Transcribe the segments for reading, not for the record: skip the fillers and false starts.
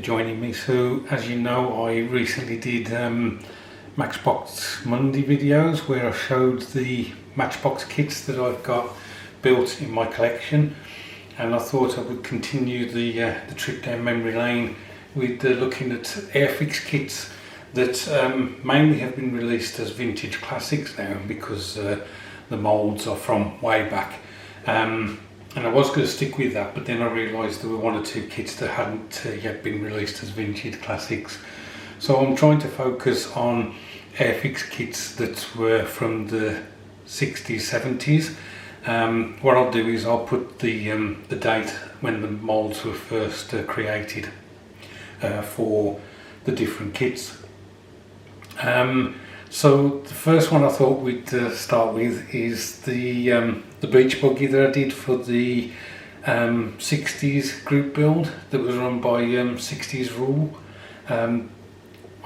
joining me. So as you know, I recently did Matchbox Monday videos where I showed the Matchbox kits that I've got built in my collection, and I thought I would continue the trip down memory lane with looking at Airfix kits that mainly have been released as vintage classics now because the moulds are from way back. And I was going to stick with that, but then I realised there were one or two kits that hadn't yet been released as vintage classics. So I'm trying to focus on Airfix kits that were from the 60s, 70s. What I'll do is I'll put the date when the moulds were first created for the different kits. So the first one I thought we'd start with is the beach buggy that I did for the 60s group build that was run by 60s Rule.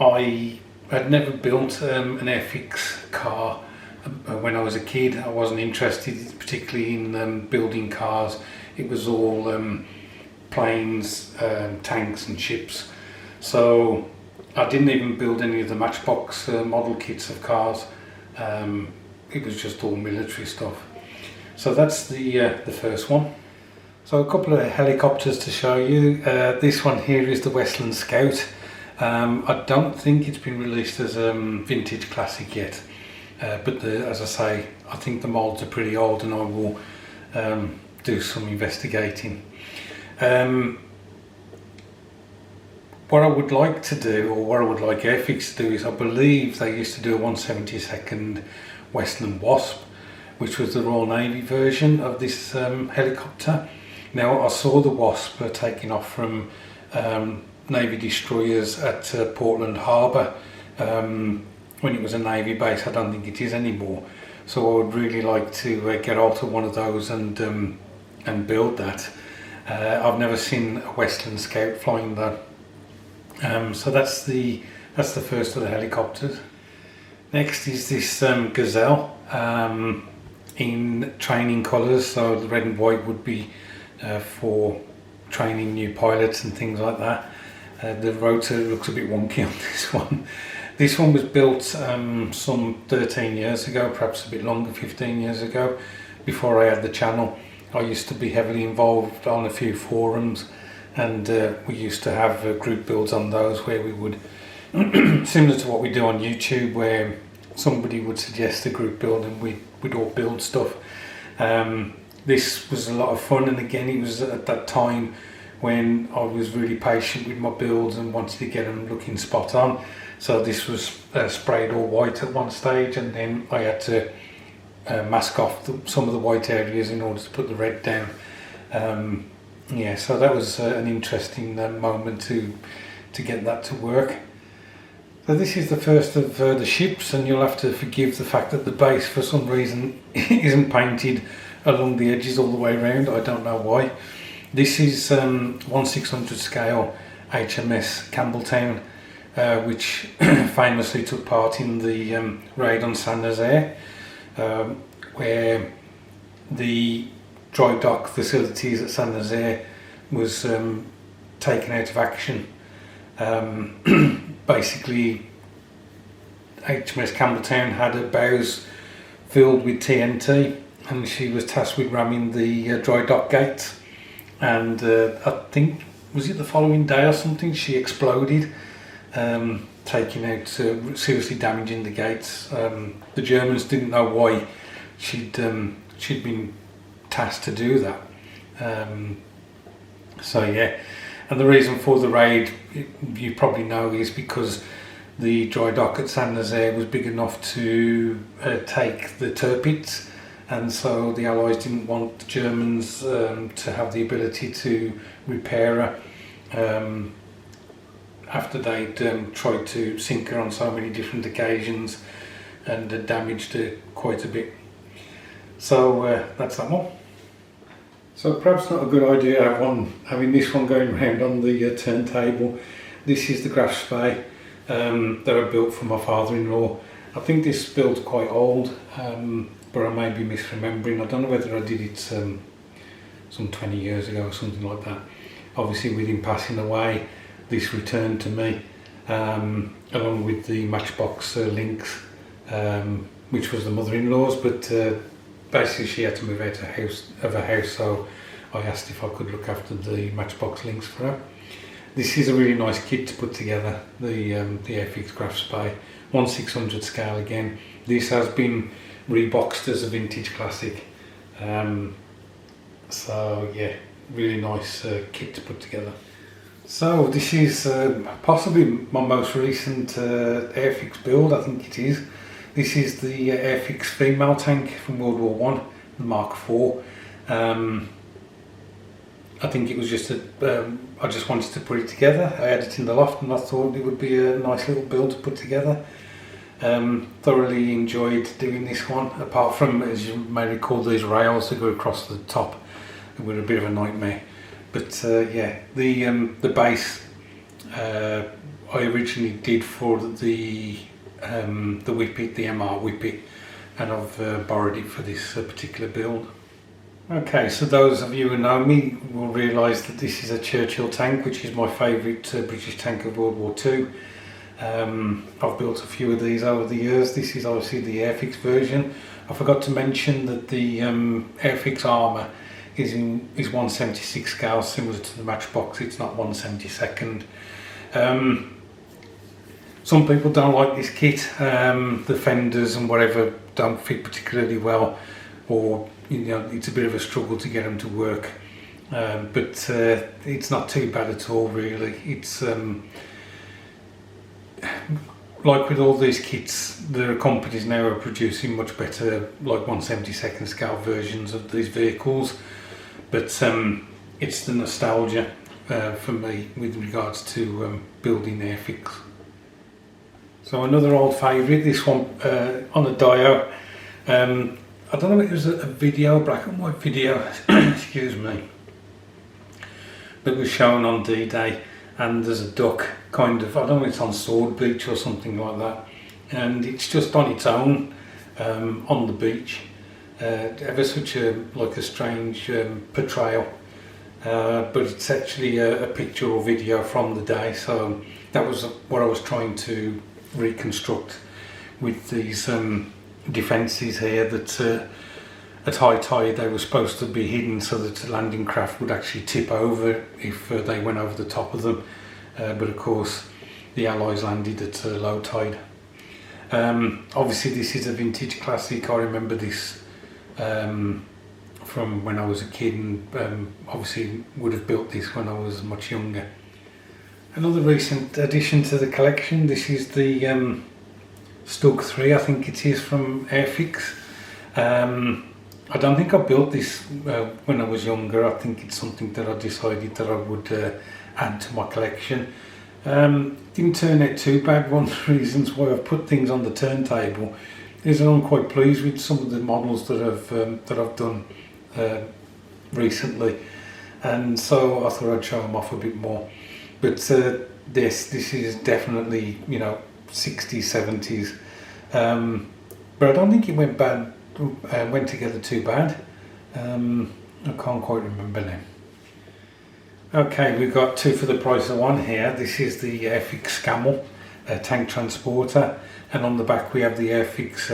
I had never built an Airfix car when I was a kid. I wasn't interested particularly in building cars. It was all planes, tanks and ships. So I didn't even build any of the Matchbox model kits of cars. It was just all military stuff. So that's the first one. So a couple of helicopters to show you. This one here is the Westland Scout. I don't think it's been released as a vintage classic yet, but as I say, I think the moulds are pretty old and I will do some investigating. What I would like to do, or what I would like Airfix to do, is I believe they used to do a 1/72nd Westland Wasp, which was the Royal Navy version of this helicopter. Now I saw the Wasp taking off from Navy destroyers at Portland Harbour when it was a Navy base. I don't think it is anymore. So I would really like to get out of one of those and build that. I've never seen a Westland Scout flying that. So that's the first of the helicopters. Next is this Gazelle in training colours. So the red and white would be for training new pilots and things like that. The rotor looks a bit wonky on this one. This one was built some 13 years ago, perhaps a bit longer, 15 years ago, before I had the channel. I used to be heavily involved on a few forums, and we used to have group builds on those where we would, similar to what we do on YouTube, where somebody would suggest a group build and we'd all build stuff. This was a lot of fun, and again it was at that time when I was really patient with my builds and wanted to get them looking spot on. So this was sprayed all white at one stage, and then I had to mask off some of the white areas in order to put the red down. Yeah, so that was an interesting moment to get that to work. So this is the first of the ships, and you'll have to forgive the fact that the base for some reason isn't painted along the edges all the way around. I don't know why. This is 1/600 scale HMS Campbelltown, which famously took part in the raid on Saint Nazaire, where the dry dock facilities at Saint Nazaire was taken out of action. Basically, HMS Campbelltown had her bows filled with TNT, and she was tasked with ramming the dry dock gates. And I think, was it the following day or something, she exploded, taking out, seriously damaging the gates. The Germans didn't know why she'd been tasked to do that. So yeah, and the reason for the raid, you probably know, is because the dry dock at Saint Nazaire was big enough to take the Tirpitz, and so the Allies didn't want the Germans to have the ability to repair her after they'd tried to sink her on so many different occasions and damaged her quite a bit. So that's that one. So perhaps not a good idea having this one going around on the turntable. This is the Graf Spee that I built for my father-in-law. I think this build's quite old, but I may be misremembering. I don't know whether I did it some 20 years ago or something like that. Obviously with him passing away, this returned to me, along with the Matchbox links, which was the mother-in-law's, but basically she had to move out of her house, so I asked if I could look after the Matchbox links for her. This is a really nice kit to put together, the Airfix Graph Spy, 1/600 scale again. This has been reboxed as a vintage classic, so yeah, really nice kit to put together. So this is possibly my most recent Airfix build, I think it is. This is the Airfix female tank from World War One, the Mark IV. I think it was just I just wanted to put it together. I had it in the loft and I thought it would be a nice little build to put together. Thoroughly enjoyed doing this one, apart from, as you may recall, these rails that go across the top. It was a bit of a nightmare. But yeah, the base I originally did for the Whippet, the MR Whippet, and I've borrowed it for this particular build. Okay, so those of you who know me will realise that this is a Churchill tank, which is my favourite British tank of World War II. I've built a few of these over the years. This is obviously the Airfix version. I forgot to mention that the Airfix armour is 1/76 scale, similar to the Matchbox. It's not 1/72. Some people don't like this kit. The fenders and whatever don't fit particularly well, or it's a bit of a struggle to get them to work. But it's not too bad at all, really. It's like with all these kits, the companies now are producing much better, like 1/72 scale versions of these vehicles. But it's the nostalgia for me with regards to building Airfix. So another old favourite, this one on a Dio. I don't know if it was a video, a black and white video, excuse me, that was shown on D-Day, and there's a duck, kind of, I don't know if it's on Sword Beach or something like that, and it's just on its own on the beach. Ever such a strange portrayal, but it's actually a picture or video from the day, so that was what I was trying to reconstruct with these defences here, that at high tide they were supposed to be hidden so that the landing craft would actually tip over if they went over the top of them, but of course the Allies landed at low tide. Obviously this is a vintage classic. I remember this from when I was a kid, and obviously would have built this when I was much younger. Another recent addition to the collection, this is the Stug 3, I think it is, from Airfix. I don't think I built this when I was younger. I think it's something that I decided that I would add to my collection. Didn't turn out too bad. One of the reasons why I've put things on the turntable is that I'm quite pleased with some of the models that I've done recently, and so I thought I'd show them off a bit more. But this is definitely 60s, 70s, but I don't think it went together too bad. I can't quite remember now. Okay, we've got two for the price of one here. This is the Airfix Scammell tank transporter, and on the back we have the Airfix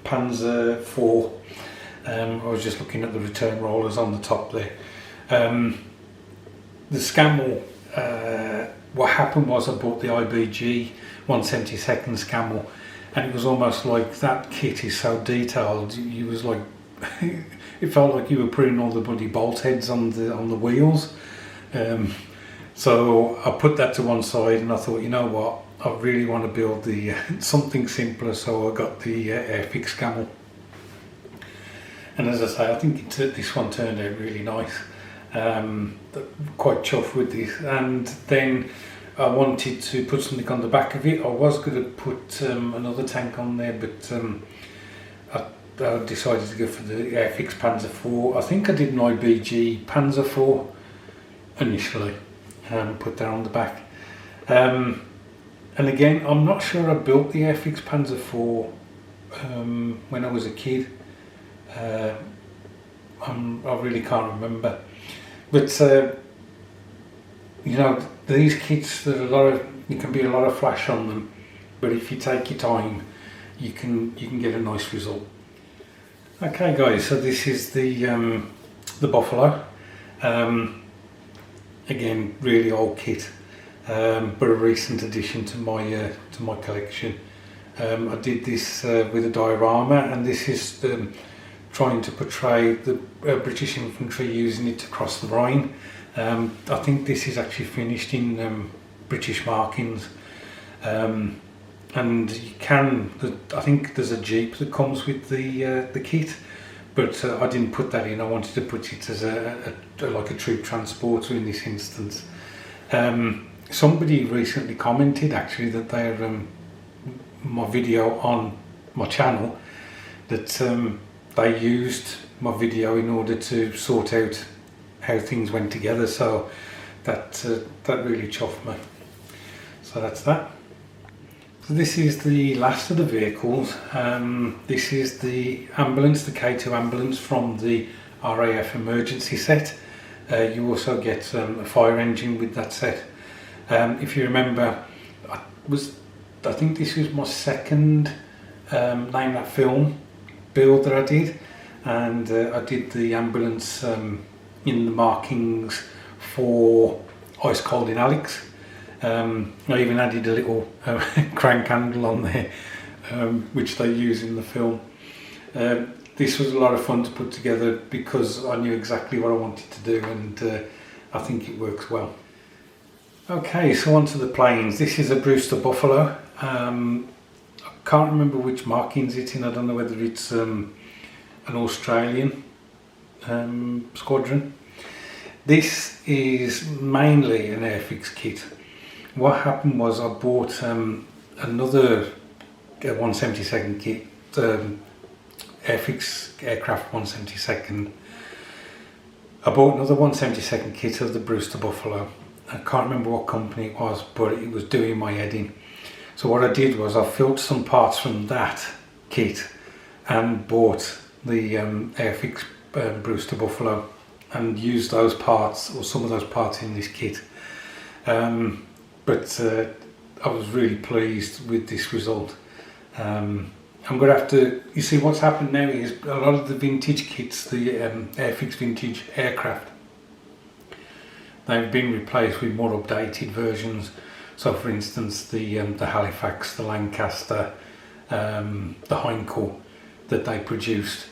Panzer IV. I was just looking at the return rollers on the top there. The Scammell, what happened was I bought the IBG 1/72 Scammell, and it was almost like that kit is so detailed. You was like, it felt like you were putting all the bloody bolt heads on the wheels. So I put that to one side, and I thought, you know what, I really want to build the something simpler, so I got the Airfix Scammell. And as I say, I think this one turned out really nice. Quite chuffed with this. And then I wanted to put something on the back of it. I was going to put another tank on there, but I decided to go for the Airfix Panzer IV. I think I did an IBG Panzer IV initially, and put that on the back. And again, I'm not sure I built the Airfix Panzer IV when I was a kid. I really can't remember. But you know, these kits, there can be a lot of flash on them, but if you take your time, you can get a nice result. Okay guys, so this is the Buffalo. Again, really old kit, but a recent addition to my collection. I did this with a diorama, and this is trying to portray the British infantry using it to cross the Rhine. I think this is actually finished in British markings, and you can. I think there's a jeep that comes with the kit, but I didn't put that in. I wanted to put it as like a troop transporter in this instance. Somebody recently commented actually that my video on my channel, that they used my video in order to sort out how things went together, so that really chuffed me. So that's that. So this is the last of the vehicles. This is the ambulance, the K2 ambulance from the RAF emergency set. You also get a fire engine with that set. If you remember, I think this was my second Name That Film build that I did, and I did the ambulance in the markings for Ice Cold in Alex. I even added a little crank handle on there, which they use in the film. This was a lot of fun to put together because I knew exactly what I wanted to do, and I think it works well. Okay, so on to the planes. This is a Brewster Buffalo. I can't remember which markings it's in. I don't know whether it's an Australian squadron. This is mainly an Airfix kit. What happened was I bought another 172nd kit, Airfix Aircraft 172nd. I bought another 172nd kit of the Brewster Buffalo. I can't remember what company it was, but it was doing my head in. So what I did was I filled some parts from that kit and bought the Airfix Brewster Buffalo and used those parts, or some of those parts, in this kit. But I was really pleased with this result. I'm going to have to, you see what's happened now is a lot of the vintage kits, the Airfix vintage aircraft, they've been replaced with more updated versions. So for instance, the Halifax, the Lancaster, the Heinkel that they produced,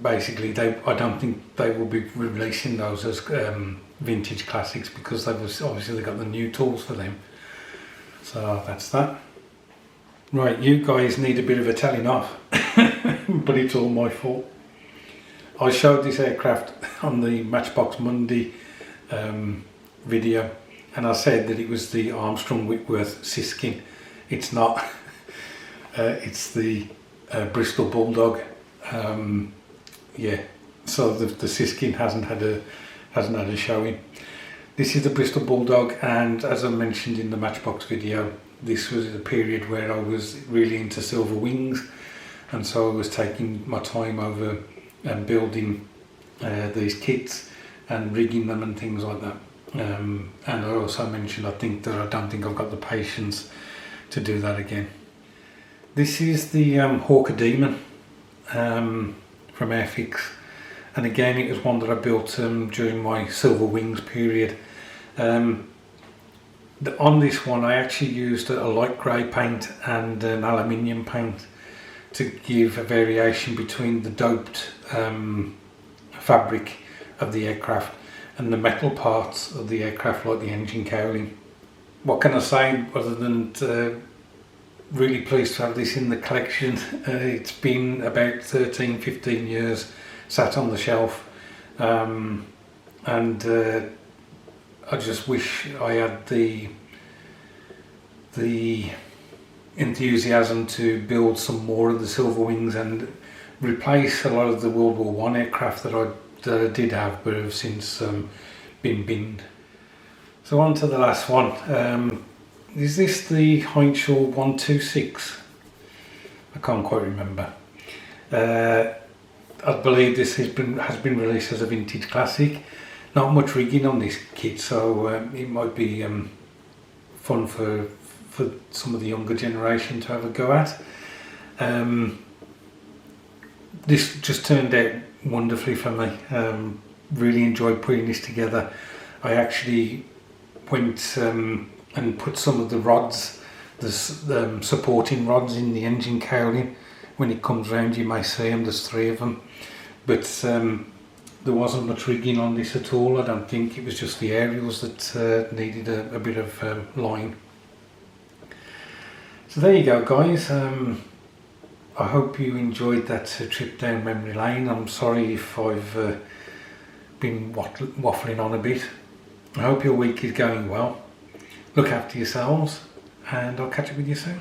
basically I don't think they will be releasing those as vintage classics, because they've obviously got the new tools for them. So that's that. Right, you guys need a bit of a telling off, but it's all my fault. I showed this aircraft on the Matchbox Monday video, and I said that it was the Armstrong Whitworth Siskin. It's not. It's the Bristol Bulldog. Yeah, so the Siskin hasn't had a showing. This is the Bristol Bulldog, and as I mentioned in the Matchbox video, this was a period where I was really into silver wings, and so I was taking my time over and building these kits and rigging them and things like that. And I also mentioned I don't think I've got the patience to do that again. This is the Hawker Demon from Airfix, and again it was one that I built during my silver wings period. On this one I actually used a light grey paint and an aluminium paint to give a variation between the doped fabric of the aircraft and the metal parts of the aircraft, like the engine cowling. What can I say other than really pleased to have this in the collection. It's been about 13-15 years sat on the shelf, and I just wish I had the enthusiasm to build some more of the silver wings and replace a lot of the World War I aircraft that I did have, but have since been binned. So on to the last one. Is this the Heinkel 126? I can't quite remember. I believe this has been released as a vintage classic. not much rigging on this kit, so it might be fun for some of the younger generation to have a go at. This just turned out wonderfully for me. Really enjoyed putting this together. I actually went and put some of the rods, the supporting rods in the engine cowling. When it comes round you may see them, there's 3 of them, but there wasn't much rigging on this at all. I don't think. It was just the aerials that needed a bit of line. So there you go, guys. I hope you enjoyed that trip down memory lane. I'm sorry if I've been waffling on a bit. I hope your week is going well. Look after yourselves, and I'll catch up with you soon.